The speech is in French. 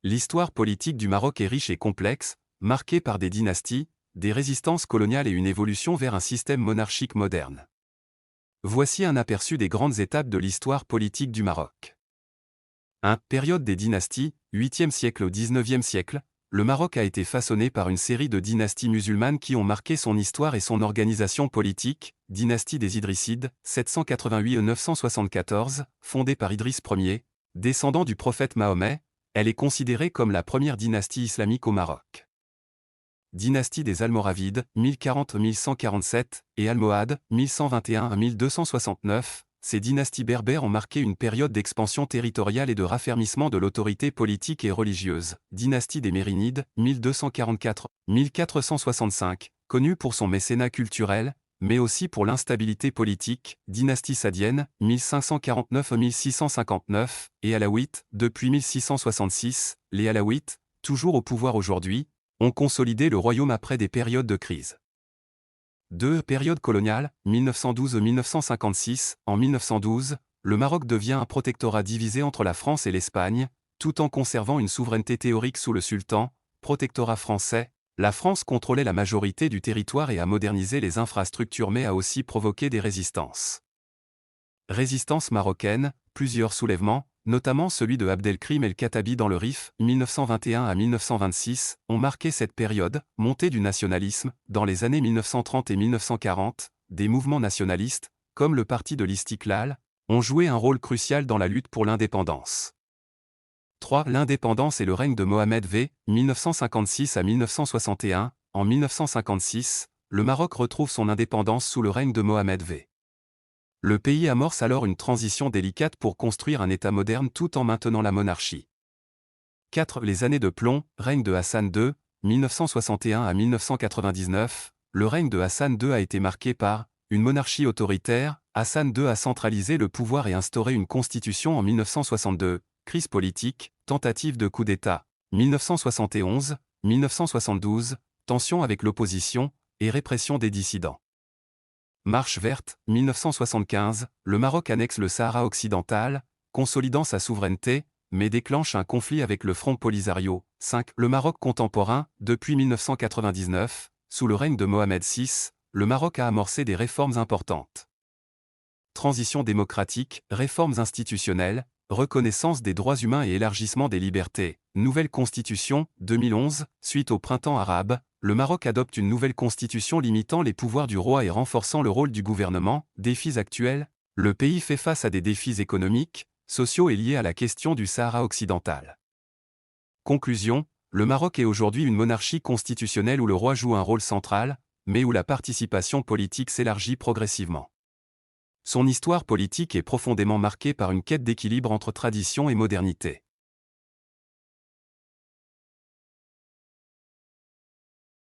L'histoire politique du Maroc est riche et complexe, marquée par des dynasties, des résistances coloniales et une évolution vers un système monarchique moderne. Voici un aperçu des grandes étapes de l'histoire politique du Maroc. 1. Période des dynasties, 8e siècle au 19e siècle, le Maroc a été façonné par une série de dynasties musulmanes qui ont marqué son histoire et son organisation politique. Dynastie des Idrissides, 788-974, fondée par Idriss Ier, descendant du prophète Mahomet, elle est considérée comme la première dynastie islamique au Maroc. Dynastie des Almoravides, 1040-1147, et Almohades, 1121-1269, ces dynasties berbères ont marqué une période d'expansion territoriale et de raffermissement de l'autorité politique et religieuse. Dynastie des Mérinides, 1244-1465, connue pour son mécénat culturel, mais aussi pour l'instabilité politique. Dynastie sadienne, 1549-1659, et Alaouites, depuis 1666, les Alaouites, toujours au pouvoir aujourd'hui, ont consolidé le royaume après des périodes de crise. 2. Période coloniale, 1912-1956. En 1912, le Maroc devient un protectorat divisé entre la France et l'Espagne, tout en conservant une souveraineté théorique sous le sultan, protectorat français. La France contrôlait la majorité du territoire et a modernisé les infrastructures mais a aussi provoqué des résistances. Résistance marocaine, plusieurs soulèvements, notamment celui de Abdelkrim el-Khattabi dans le Rif, 1921 à 1926, ont marqué cette période. Montée du nationalisme, dans les années 1930 et 1940, des mouvements nationalistes, comme le Parti de l'Istiklal, ont joué un rôle crucial dans la lutte pour l'indépendance. 3. L'indépendance et le règne de Mohamed V, 1956 à 1961. En 1956, le Maroc retrouve son indépendance sous le règne de Mohamed V. Le pays amorce alors une transition délicate pour construire un État moderne tout en maintenant la monarchie. 4. Les années de plomb, règne de Hassan II, 1961 à 1999. Le règne de Hassan II a été marqué par une monarchie autoritaire. Hassan II a centralisé le pouvoir et instauré une constitution en 1962. Crise politique, tentative de coup d'État, 1971, 1972, tensions avec l'opposition et répression des dissidents. Marche verte, 1975, le Maroc annexe le Sahara occidental, consolidant sa souveraineté, mais déclenche un conflit avec le Front Polisario. 5. Le Maroc contemporain, depuis 1999, sous le règne de Mohamed VI, le Maroc a amorcé des réformes importantes. Transition démocratique, réformes institutionnelles, reconnaissance des droits humains et élargissement des libertés. Nouvelle constitution, 2011, suite au printemps arabe, le Maroc adopte une nouvelle constitution limitant les pouvoirs du roi et renforçant le rôle du gouvernement. Défis actuels, le pays fait face à des défis économiques, sociaux et liés à la question du Sahara occidental. Conclusion, le Maroc est aujourd'hui une monarchie constitutionnelle où le roi joue un rôle central, mais où la participation politique s'élargit progressivement. Son histoire politique est profondément marquée par une quête d'équilibre entre tradition et modernité.